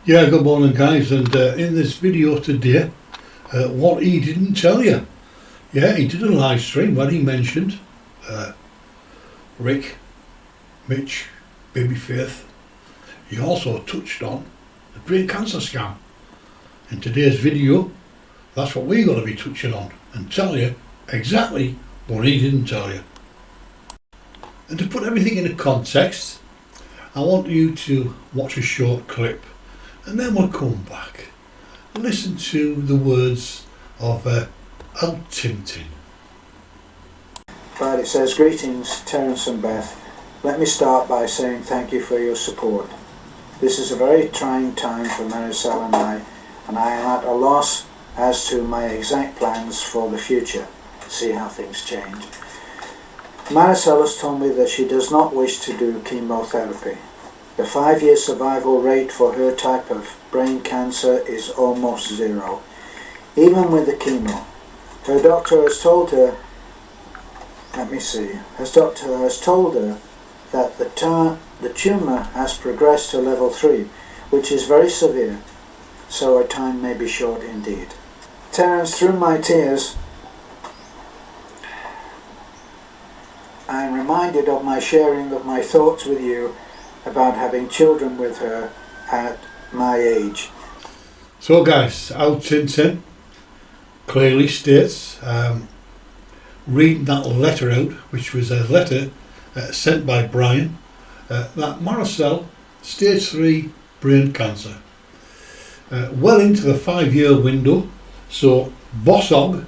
Yeah, good morning guys, and in this video today, what he didn't tell you. Yeah, he did a live stream where he mentioned Rick, Mitch, Baby Faith. He also touched on the brain cancer scam. In today's video, that's what we're going to be touching on and tell you exactly what he didn't tell you. And to put everything into context, I want you to watch a short clip and then we'll come back and listen to the words of Didnt. Right, it says, "Greetings, Terence and Beth. Let me start by saying thank you for your support. This is a very trying time for Maricel and I am at a loss as to my exact plans for the future. See how things change. Maricel has told me that she does not wish to do chemotherapy. The 5-year survival rate for her type of brain cancer is almost zero, even with the chemo. Her doctor has told her, her doctor has told her that the tumour has progressed to level 3, which is very severe, so her time may be short indeed. Terence, through my tears, I am reminded of my sharing of my thoughts with you about having children with her at my age." So guys, Didnt clearly states, reading that letter out, which was a letter sent by Brian, that Maricel, stage 3 brain cancer, well into the 5-year window. So Bosshog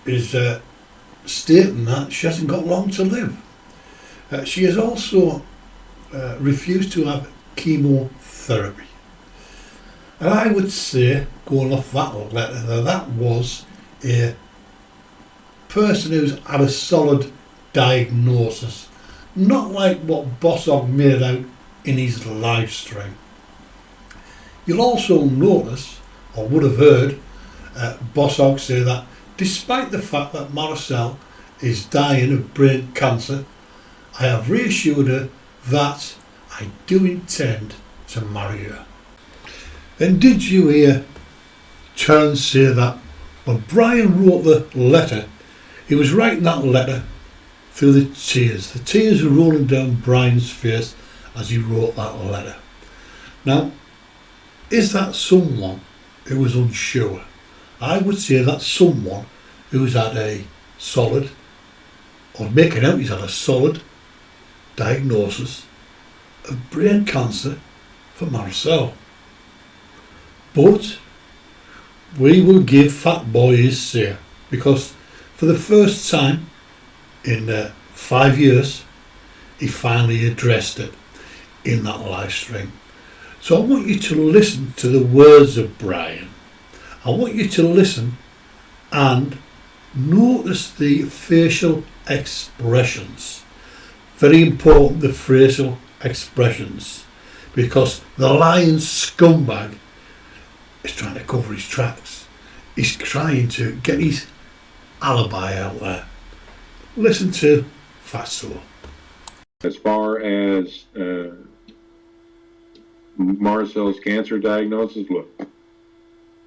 is stating that she hasn't got long to live. She has also refused to have chemotherapy. And I would say, going off that letter, that was a person who's had a solid diagnosis, not like what Bosshog made out in his live stream. You'll also notice, or would have heard, Bosshog say that despite the fact that Maricel is dying of brain cancer, I have reassured her that I do intend to marry her. And did you hear Terence say that when Brian wrote the letter, he was writing that letter through the tears. The tears were rolling down Brian's face as he wrote that letter. Now, is that someone who was unsure? I would say that's someone who's had a solid, or making out he's had a solid diagnosis of brain cancer for Maricel. But we will give Fat Boy his say, because for the first time in 5 years he finally addressed it in that live stream. So I want you to listen to the words of Brian. I want you to listen and notice the facial expressions. Very important, the facial expressions, because the lying scumbag is trying to cover his tracks. He's trying to get his alibi out there. Listen to Fat Soul. As far as Maricel's cancer diagnosis, look,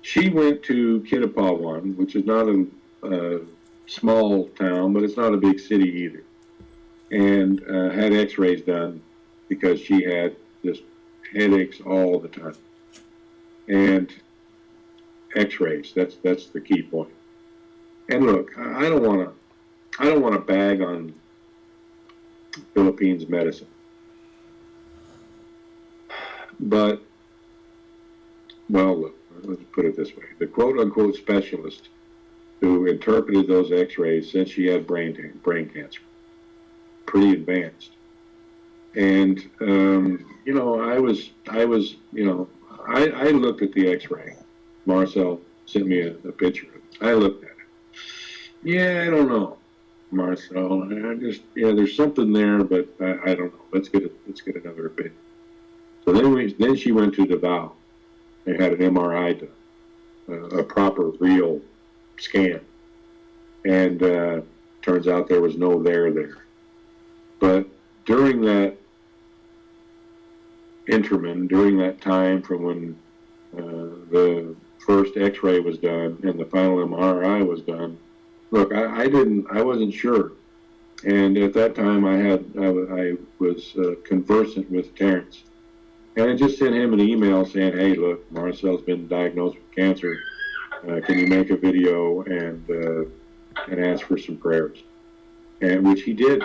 she went to Kittapawan, which is not a small town, but it's not a big city either, and had x-rays done because she had just headaches all the time. And x-rays, that's the key point. And look, I don't want to bag on Philippines medicine, but, well, look, let's put it this way. The quote-unquote specialist who interpreted those x-rays said she had brain cancer, pretty advanced. And, you know, I looked at the x-ray. Maricel sent me a picture of it. I looked at it. Yeah, I don't know, Maricel. There's something there, but I don't know. Let's get another opinion. So then she went to Davao. They had an MRI done, a proper, real scan. And turns out there was no there. But during that Interman during that time from when the first X-ray was done and the final MRI was done. Look, I wasn't sure, and at that time I was conversant with Terrence, and I just sent him an email saying, "Hey, look, Maricels been diagnosed with cancer. Can you make a video and ask for some prayers?" And which he did.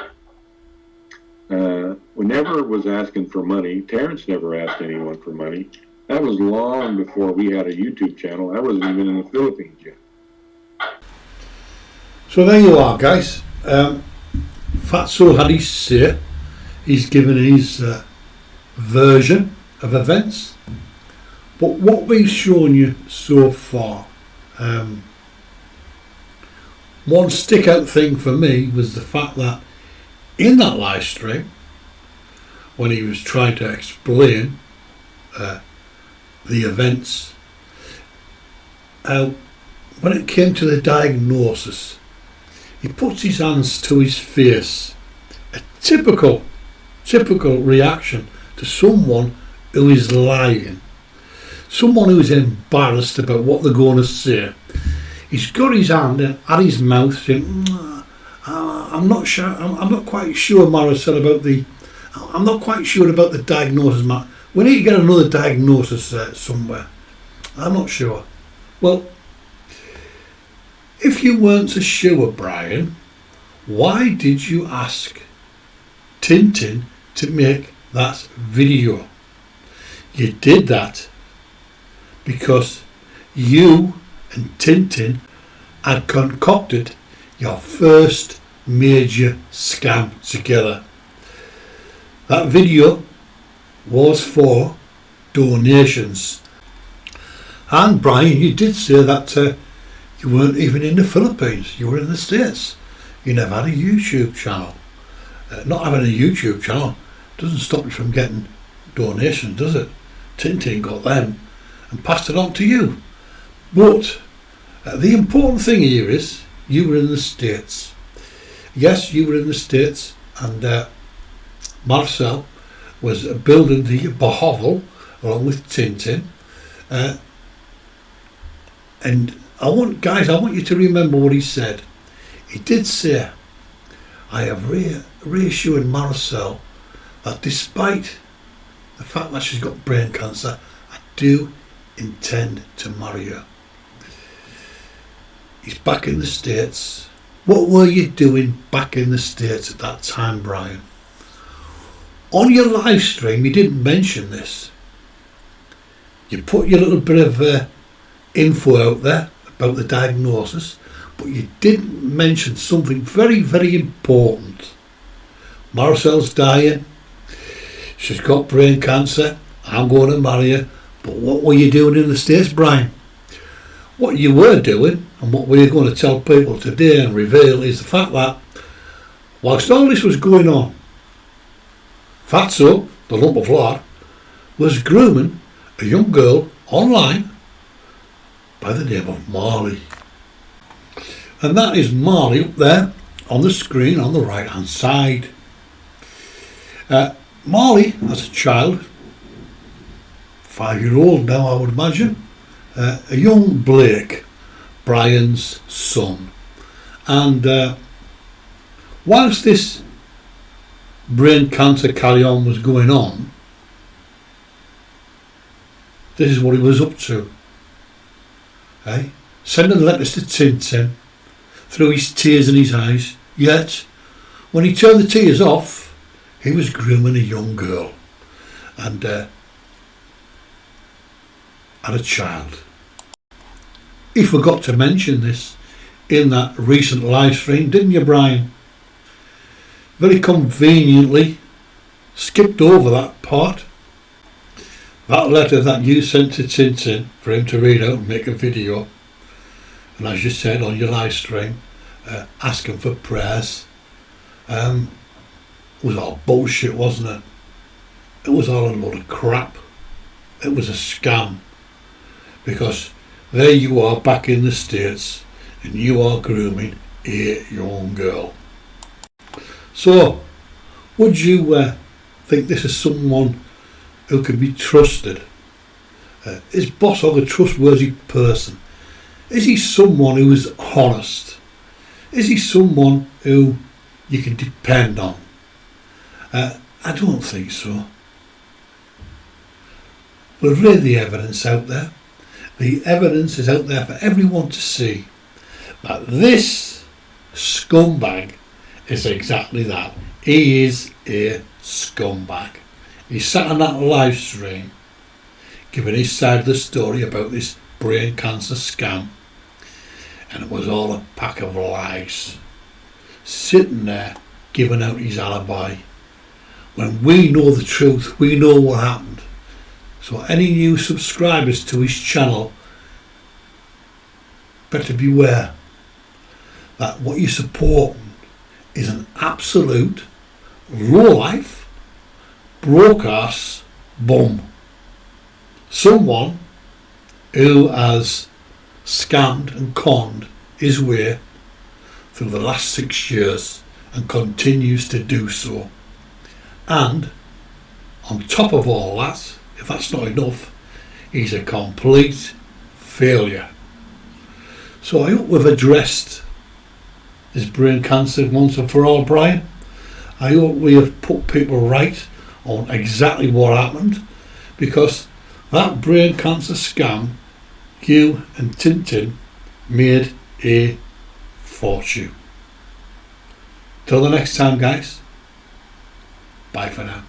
We never was asking for money. Terrence never asked anyone for money. That was long before we had a YouTube channel. I wasn't even in the Philippines yet. So there you are, guys. Fatso had his say. He's given his version of events. But what we've shown you so far, one stick out thing for me was the fact that in that live stream, when he was trying to explain the events, when it came to the diagnosis, he puts his hands to his face. A typical reaction to someone who is lying. Someone who is embarrassed about what they're going to say. He's got his hand at his mouth saying, I'm not sure, I'm not quite sure, Maricel, I'm not quite sure about the diagnosis, Matt. We need to get another diagnosis somewhere. I'm not sure. Well, if you weren't so sure, Brian, why did you ask Tintin to make that video? You did that because you and Tintin had concocted your first major scam together. That video was for donations. And Brian, you did say that you weren't even in the Philippines, you were in the States. You never had a YouTube channel. Not having a YouTube channel doesn't stop you from getting donations, does it? Tintin got them and passed it on to you. But the important thing here is you were in the States. Yes, you were in the States, and Marcel was building the Bosshog along with Tintin. And I want you to remember what he said. He did say, I have reassured Maricel that despite the fact that she's got brain cancer, I do intend to marry her. He's back in the States. What were you doing back in the States at that time, Brian? On your live stream, you didn't mention this. You put your little bit of info out there about the diagnosis, but you didn't mention something very, very important. Maricel's dying. She's got brain cancer. I'm going to marry her. But what were you doing in the States, Brian? What you were doing, and what we're going to tell people today and reveal, is the fact that whilst all this was going on, Fatso, the lump of lard, was grooming a young girl online by the name of Marley. And that is Marley up there on the screen on the right hand side. Marley, as a child, 5-year-old now I would imagine, a young Blake, Brian's son. And whilst this brain cancer carry-on was going on, this is what he was up to. Sending letters to Tintin through his tears in his eyes. Yet, when he turned the tears off, he was grooming a young girl and had a child. He forgot to mention this in that recent live stream, didn't you, Brian? Very conveniently skipped over that part. That letter that you sent to Tintin for him to read out and make a video, and as you said on your live stream, asking for prayers, was all bullshit, wasn't it? It was all a load of crap. It was a scam, because there you are back in the States and you are grooming a young girl. So, would you think this is someone who can be trusted? Is Bosshog a trustworthy person? Is he someone who is honest? Is he someone who you can depend on? I don't think so. We've laid the evidence out there. The evidence is out there for everyone to see that this scumbag is exactly that. He is a scumbag. He sat on that live stream giving his side of the story about this brain cancer scam, and it was all a pack of lies. Sitting there giving out his alibi when we know the truth, we know what happened. So any new subscribers to his channel better beware that what you're supporting is an absolute low-life, broke-ass bum. Someone who has scammed and conned his way through the last 6 years and continues to do so. And on top of all that, if that's not enough, he's a complete failure. So I hope we've addressed this brain cancer once and for all, Brian. I hope we have put people right on exactly what happened, because that brain cancer scam, you and Tintin made a fortune. Till the next time, guys. Bye for now.